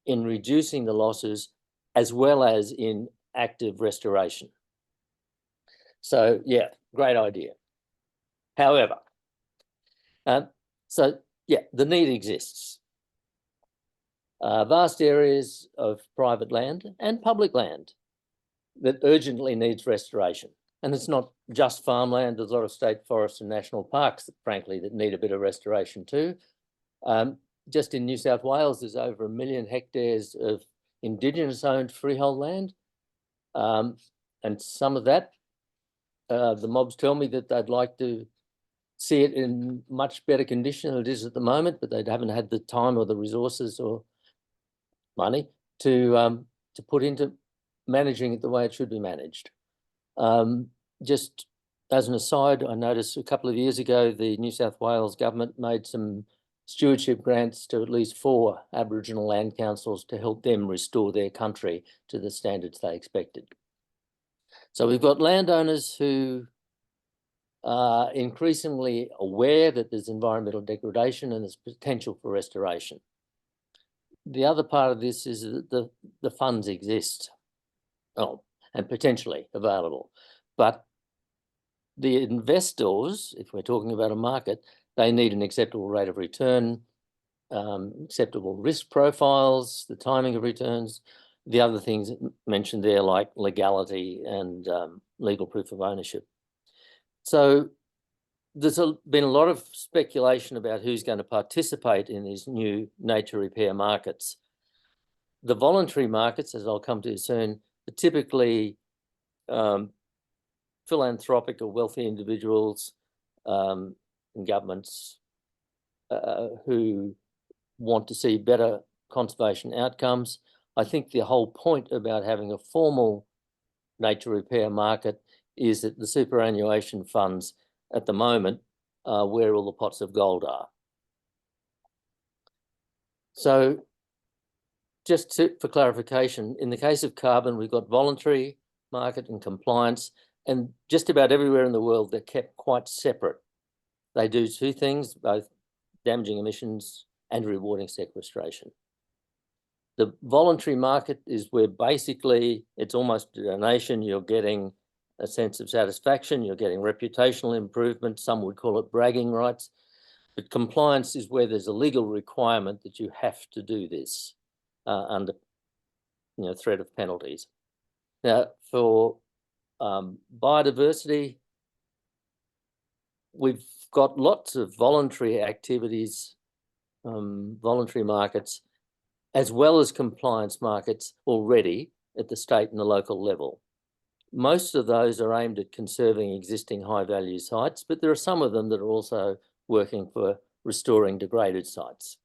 in reducing the losses as well as in active restoration. So yeah, great idea. However, the need exists. Vast areas of private land and public land that urgently needs restoration. And it's not just farmland. There's a lot of state forests and national parks, frankly, that need a bit of restoration too. Just in New South Wales, there's over 1 million hectares of Indigenous-owned freehold land. And some of that, the mobs tell me that they'd like to see it in much better condition than it is at the moment, but they haven't had the time or the resources or money to put into managing it the way it should be managed. Just as an aside, I noticed a couple of years ago, the New South Wales government made some stewardship grants to at least 4 Aboriginal land councils to help them restore their country to the standards they expected. So we've got landowners who are increasingly aware that there's environmental degradation and there's potential for restoration. The other part of this is that the funds exist, and potentially available. But the investors, if we're talking about a market, they need an acceptable rate of return, acceptable risk profiles, the timing of returns, the other things mentioned there like legality and legal proof of ownership. So there's been a lot of speculation about who's going to participate in these new nature repair markets. The voluntary markets, as I'll come to soon, are typically philanthropic or wealthy individuals and governments who want to see better conservation outcomes. I think the whole point about having a formal nature repair market is that the superannuation funds at the moment are where all the pots of gold are. So just for clarification, in the case of carbon, we've got voluntary market and compliance, and just about everywhere in the world, they're kept quite separate. They do 2 things, both damaging emissions and rewarding sequestration. The voluntary market is where basically it's almost a donation. You're getting a sense of satisfaction, you're getting reputational improvement, some would call it bragging rights, but compliance is where there's a legal requirement that you have to do this under threat of penalties. Now, for biodiversity, we've got lots of voluntary activities, voluntary markets, as well as compliance markets already at the state and the local level. Most of those are aimed at conserving existing high-value sites, but there are some of them that are also working for restoring degraded sites.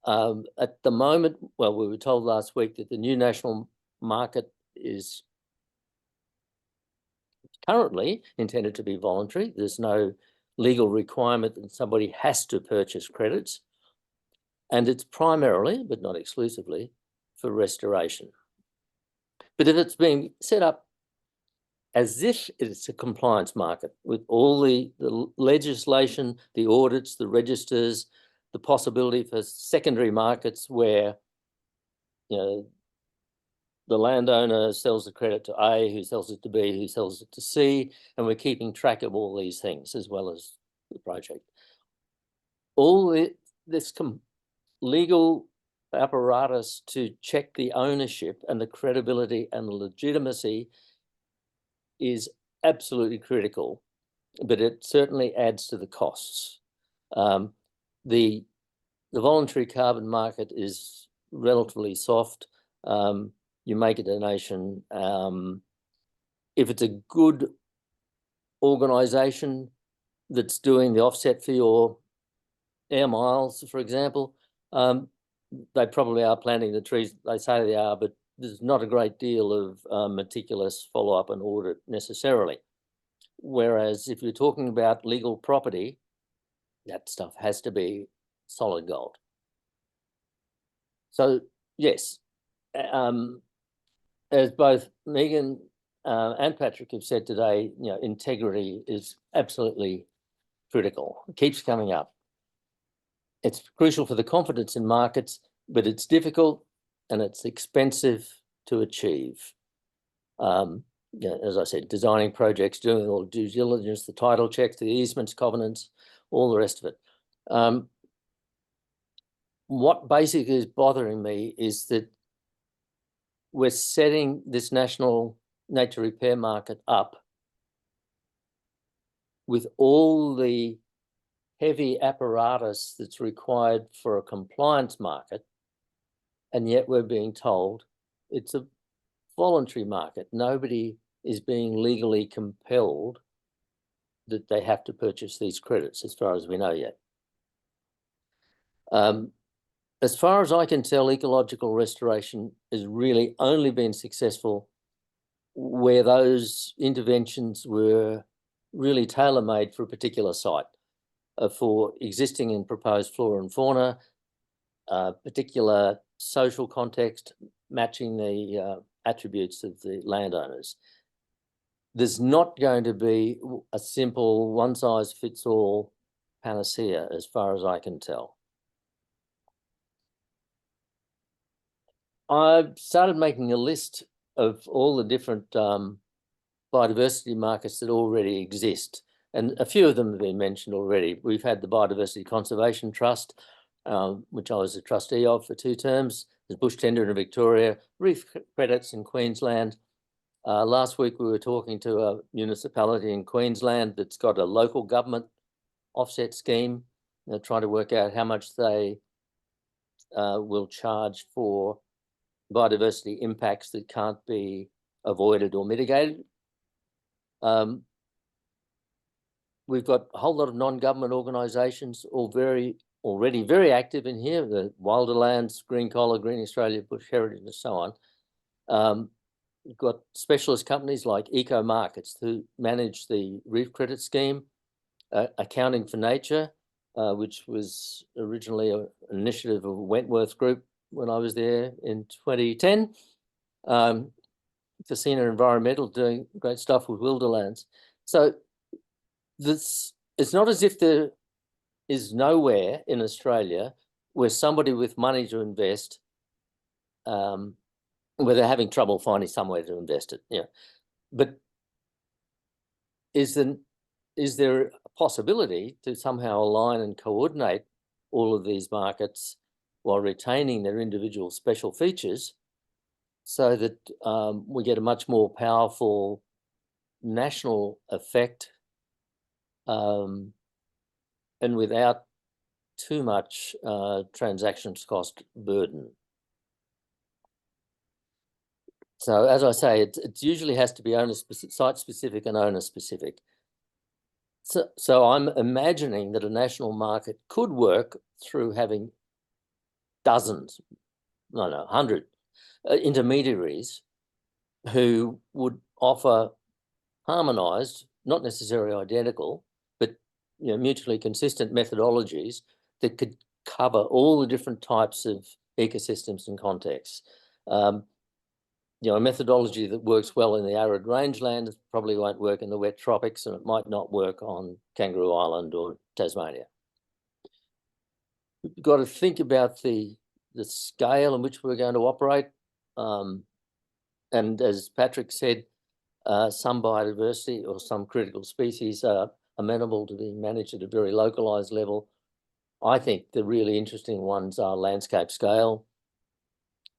At the moment, well, we were told last week that the new national market is currently intended to be voluntary. There's no legal requirement that somebody has to purchase credits. And it's primarily, but not exclusively, for restoration. But if it's being set up as if it's a compliance market with all the legislation, the audits, the registers, the possibility for secondary markets where, you know, the landowner sells the credit to A, who sells it to B, who sells it to C, and we're keeping track of all these things as well as the project. All this legal apparatus to check the ownership and the credibility and the legitimacy is absolutely critical, but it certainly adds to the costs. The voluntary carbon market is relatively soft. You make a donation. If it's a good organisation that's doing the offset for your air miles, for example, they probably are planting the trees. They say they are, but there's not a great deal of meticulous follow-up and audit necessarily. Whereas if you're talking about legal property, that stuff has to be solid gold. So yes, as both Megan and Patrick have said today, you know, integrity is absolutely critical. It keeps coming up. It's crucial for the confidence in markets, but it's difficult and it's expensive to achieve. You know, as I said, designing projects, doing all due diligence, the title checks, the easements, covenants, all the rest of it. What basically is bothering me is that we're setting this national nature repair market up with all the heavy apparatus that's required for a compliance market, and yet we're being told it's a voluntary market. Nobody is being legally compelled that they have to purchase these credits, as far as we know yet. As far as I can tell, ecological restoration has really only been successful where those interventions were really tailor-made for a particular site, for existing and proposed flora and fauna, particular social context, matching the attributes of the landowners. There's not going to be a simple one-size-fits-all panacea, as far as I can tell. I've started making a list of all the different biodiversity markets that already exist, and a few of them have been mentioned already. We've had the Biodiversity Conservation Trust, which I was a trustee of for 2 terms. There's bush tender in Victoria, reef credits in Queensland. Last week we were talking to a municipality in Queensland that's got a local government offset scheme. They're trying to work out how much they will charge for biodiversity impacts that can't be avoided or mitigated. We've got a whole lot of non-government organisations, all already very active in here, the Wilderlands, Green Collar, Green Australia, Bush Heritage, and so on. We've got specialist companies like Eco Markets who manage the reef credit scheme, Accounting for Nature, which was originally an initiative of Wentworth Group when I was there in 2010. Casino Environmental doing great stuff with Wilderlands. So it's not as if there is nowhere in Australia where somebody with money to invest, where they're having trouble finding somewhere to invest it. Yeah, but is there a possibility to somehow align and coordinate all of these markets while retaining their individual special features, so that we get a much more powerful national effect, and without too much transactions cost burden? So as I say, it usually has to be site-specific and owner-specific. So I'm imagining that a national market could work through having dozens, no, 100 intermediaries who would offer harmonised, not necessarily identical, but mutually consistent methodologies that could cover all the different types of ecosystems and contexts. A methodology that works well in the arid rangeland probably won't work in the wet tropics, and it might not work on Kangaroo Island or Tasmania. We've got to think about the scale in which we're going to operate. And as Patrick said, some biodiversity or some critical species are amenable to being managed at a very localised level. I think the really interesting ones are landscape scale,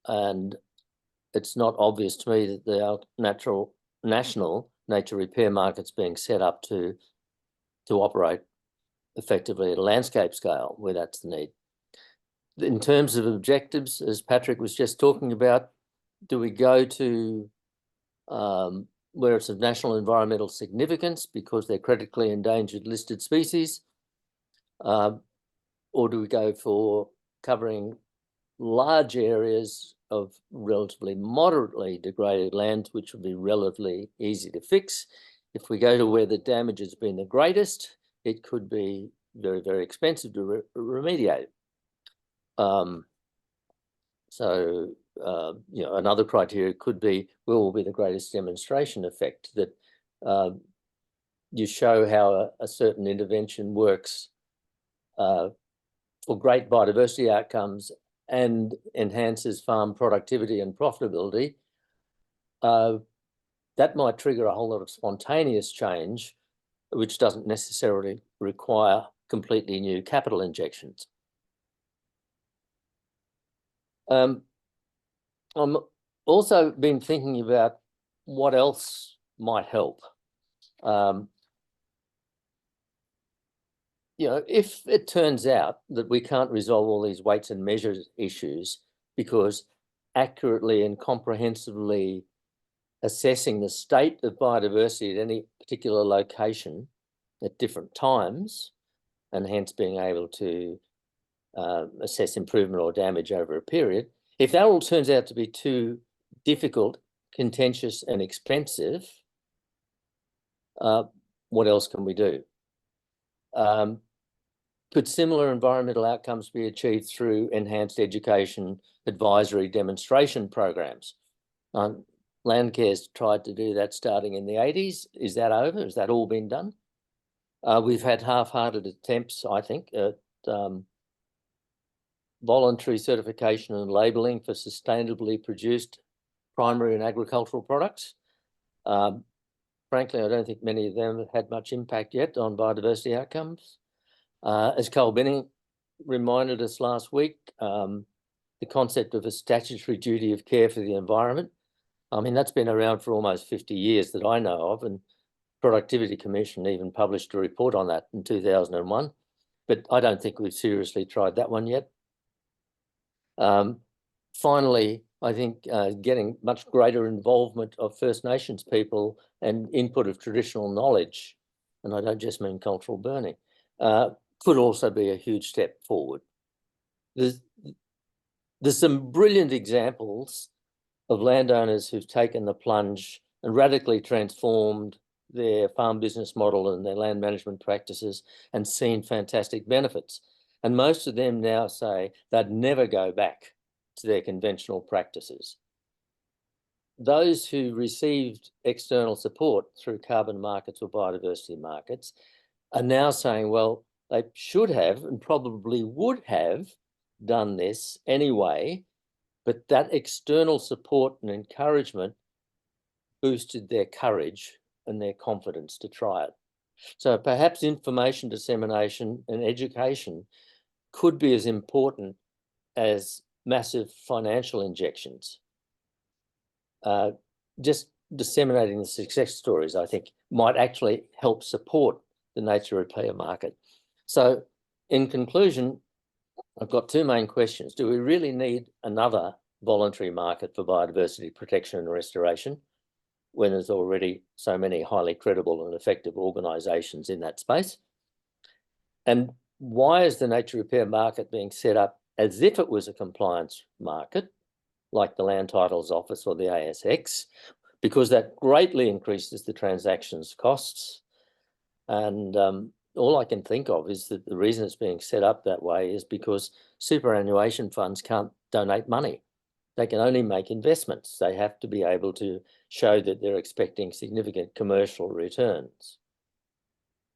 and it's not obvious to me that there are national nature repair markets being set up to operate effectively at a landscape scale where that's the need. In terms of objectives, as Patrick was just talking about, do we go to where it's of national environmental significance because they're critically endangered listed species? Or do we go for covering large areas of relatively moderately degraded land, which would be relatively easy to fix? If we go to where the damage has been the greatest, it could be very, very expensive to remediate. Another criteria could be, where will be the greatest demonstration effect, that you show how a certain intervention works for great biodiversity outcomes and enhances farm productivity and profitability. That might trigger a whole lot of spontaneous change, which doesn't necessarily require completely new capital injections. I'm also been thinking about what else might help. If it turns out that we can't resolve all these weights and measures issues because accurately and comprehensively assessing the state of biodiversity at any particular location at different times, and hence being able to assess improvement or damage over a period, if that all turns out to be too difficult, contentious and expensive, what else can we do? Could similar environmental outcomes be achieved through enhanced education, advisory, demonstration programs? Landcare's tried to do that starting in the 80s. Is that over? Has that all been done? We've had half-hearted attempts, I think, at voluntary certification and labelling for sustainably produced primary and agricultural products. Frankly, I don't think many of them have had much impact yet on biodiversity outcomes. As Carl Benning reminded us last week, the concept of a statutory duty of care for the environment, I mean, that's been around for almost 50 years that I know of, and Productivity Commission even published a report on that in 2001, but I don't think we've seriously tried that one yet. Finally, I think getting much greater involvement of First Nations people and input of traditional knowledge, and I don't just mean cultural burning, could also be a huge step forward. There's some brilliant examples of landowners who've taken the plunge and radically transformed their farm business model and their land management practices and seen fantastic benefits. And most of them now say they'd never go back to their conventional practices. Those who received external support through carbon markets or biodiversity markets are now saying, well, they should have and probably would have done this anyway, but that external support and encouragement boosted their courage and their confidence to try it. So perhaps information dissemination and education could be as important as massive financial injections. Just disseminating the success stories, I think, might actually help support the nature repair market. So in conclusion, I've got two main questions. Do we really need another voluntary market for biodiversity protection and restoration when there's already so many highly credible and effective organisations in that space? And why is the nature repair market being set up as if it was a compliance market, like the Land Titles Office or the ASX, because that greatly increases the transactions costs. And all I can think of is that the reason it's being set up that way is because superannuation funds can't donate money. They can only make investments. They have to be able to show that they're expecting significant commercial returns.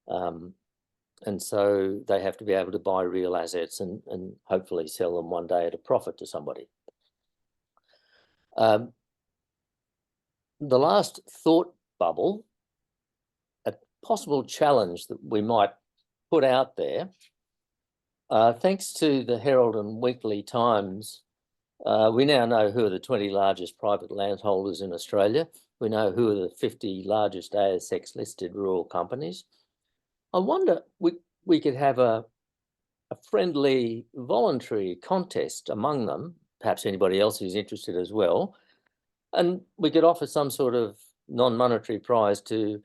And so they have to be able to buy real assets and hopefully sell them one day at a profit to somebody. The last thought bubble, a possible challenge that we might put out there, thanks to the Herald and Weekly Times, we now know who are the 20 largest private landholders in Australia. We know who are the 50 largest ASX-listed rural companies. I wonder, we could have a friendly, voluntary contest among them, perhaps anybody else who's interested as well, and we could offer some sort of non-monetary prize to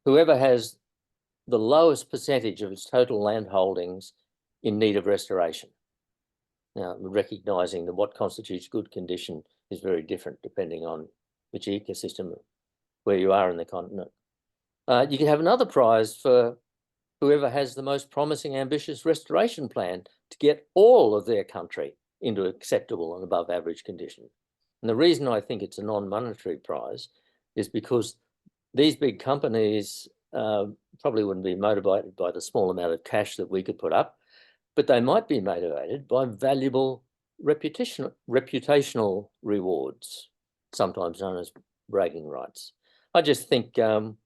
whoever has the lowest percentage of its total land holdings in need of restoration. Now, recognising that what constitutes good condition is very different depending on which ecosystem, where you are in the continent. You can have another prize for whoever has the most promising, ambitious restoration plan to get all of their country into acceptable and above average condition. And the reason I think it's a non-monetary prize is because these big companies probably wouldn't be motivated by the small amount of cash that we could put up, but they might be motivated by valuable reputational rewards, sometimes known as bragging rights. I just think, you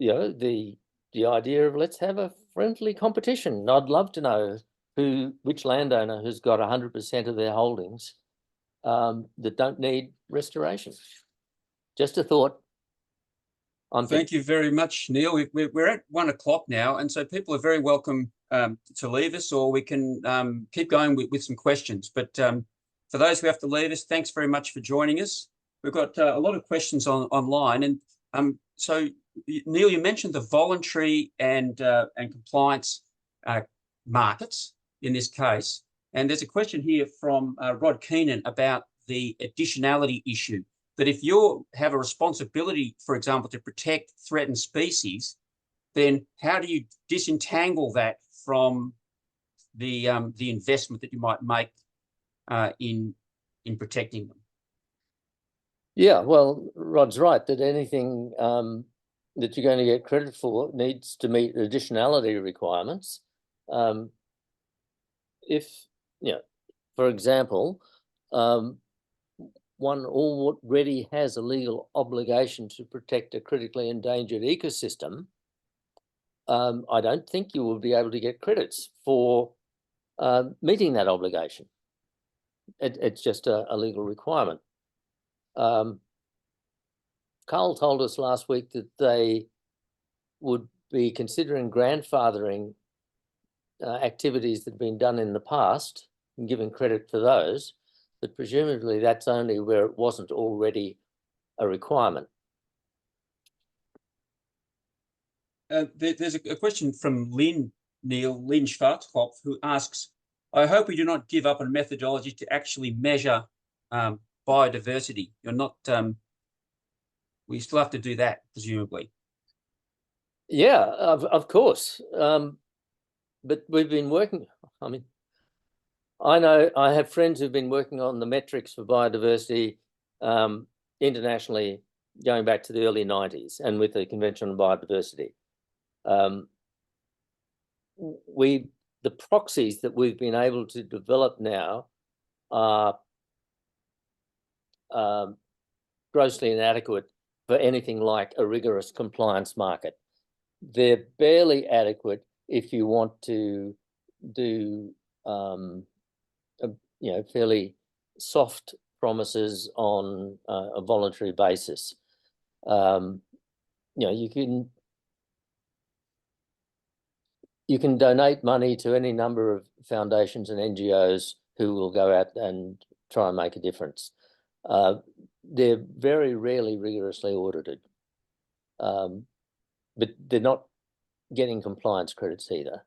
know, the idea of let's have a friendly competition. I'd love to know which landowner has got 100% of their holdings that don't need restoration. Just a thought. Thank you very much, Neil. We're at 1 o'clock now, and so people are very welcome to leave us, or we can keep going with some questions. But for those who have to leave us, thanks very much for joining us. We've got a lot of questions online, and so Neil, you mentioned the voluntary and compliance markets in this case, and there's a question here from Rod Keenan about the additionality issue. That if you have a responsibility, for example, to protect threatened species, then how do you disentangle that from the investment that you might make in protecting them? Yeah, well, Rod's right that anything that you're going to get credit for needs to meet additionality requirements. If, you know, for example, one already has a legal obligation to protect a critically endangered ecosystem, I don't think you will be able to get credits for meeting that obligation. It's just a legal requirement. Carl told us last week that they would be considering grandfathering activities that have been done in the past and giving credit for those, but presumably that's only where it wasn't already a requirement. There's a question from Lynn Schwarzkopf, who asks, I hope we do not give up on methodology to actually measure biodiversity. You're not, we still have to do that, presumably. Yeah, of course. But we've been working, I mean, I know I have friends who've been working on the metrics for biodiversity internationally going back to the early 90s and with the Convention on Biodiversity. The proxies that we've been able to develop now are grossly inadequate for anything like a rigorous compliance market. They're barely adequate if you want to do you know, fairly soft promises on a voluntary basis. You know, you can donate money to any number of foundations and NGOs who will go out and try and make a difference. They're very rarely rigorously audited, but they're not getting compliance credits either.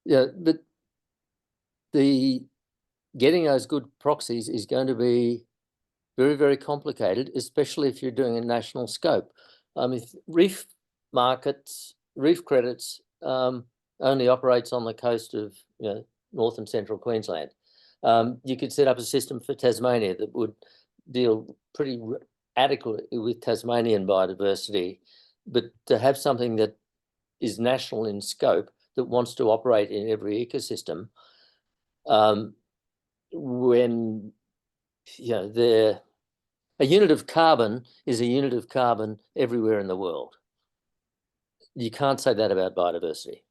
Yeah, but the getting those good proxies is going to be very, very complicated, especially if you're doing a national scope. If reef markets, reef credits only operates on the coast of North and Central Queensland. You could set up a system for Tasmania that would deal pretty adequately with Tasmanian biodiversity, but to have something that is national in scope that wants to operate in every ecosystem, when a unit of carbon is a unit of carbon everywhere in the world. You can't say that about biodiversity.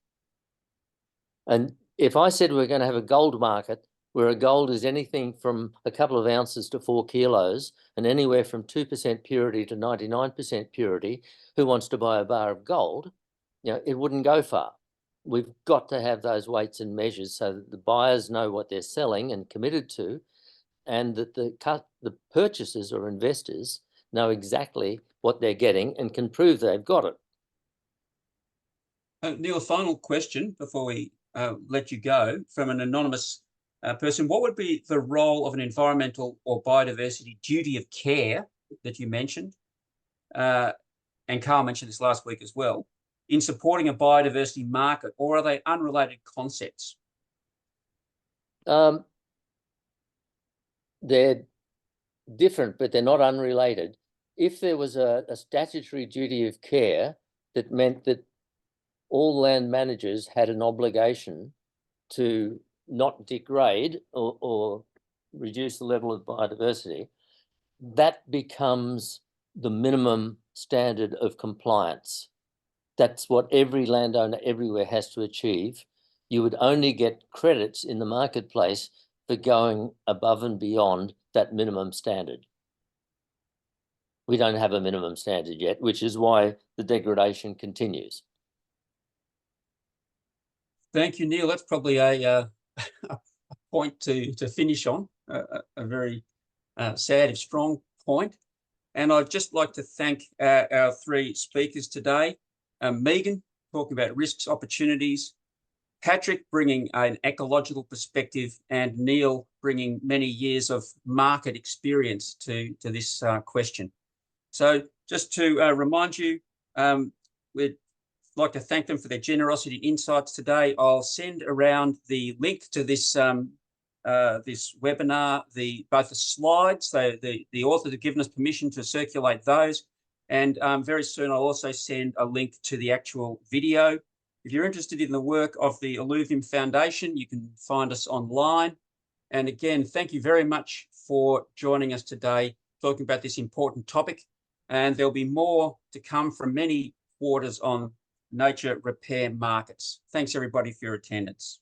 And if I said we're going to have a gold market where a gold is anything from a couple of ounces to 4 kilos and anywhere from 2% purity to 99% purity, who wants to buy a bar of gold? It wouldn't go far. We've got to have those weights and measures so that the buyers know what they're selling and committed to, and that the purchasers or investors know exactly what they're getting and can prove they've got it. Neil, a final question before we let you go from an anonymous person. What would be the role of an environmental or biodiversity duty of care that you mentioned, and Carl mentioned this last week as well, in supporting a biodiversity market, or are they unrelated concepts? They're different, but they're not unrelated. If there was a statutory duty of care that meant that all land managers had an obligation to not degrade or reduce the level of biodiversity, that becomes the minimum standard of compliance. That's what every landowner everywhere has to achieve. You would only get credits in the marketplace for going above and beyond that minimum standard. We don't have a minimum standard yet, which is why the degradation continues. Thank you, Neil. That's probably a point to finish on, a very sad if strong point. And I'd just like to thank our three speakers today. Megan, talking about risks, opportunities, Patrick bringing an ecological perspective, and Neil bringing many years of market experience to this question. So just to remind you, we'd like to thank them for their generosity insights today. I'll send around the link to this this webinar, both the slides, so the authors have given us permission to circulate those, and very soon I'll also send a link to the actual video. If you're interested in the work of the Alluvium Foundation, you can find us online. And again, thank you very much for joining us today, talking about this important topic. And there'll be more to come from many quarters on nature repair markets. Thanks everybody for your attendance.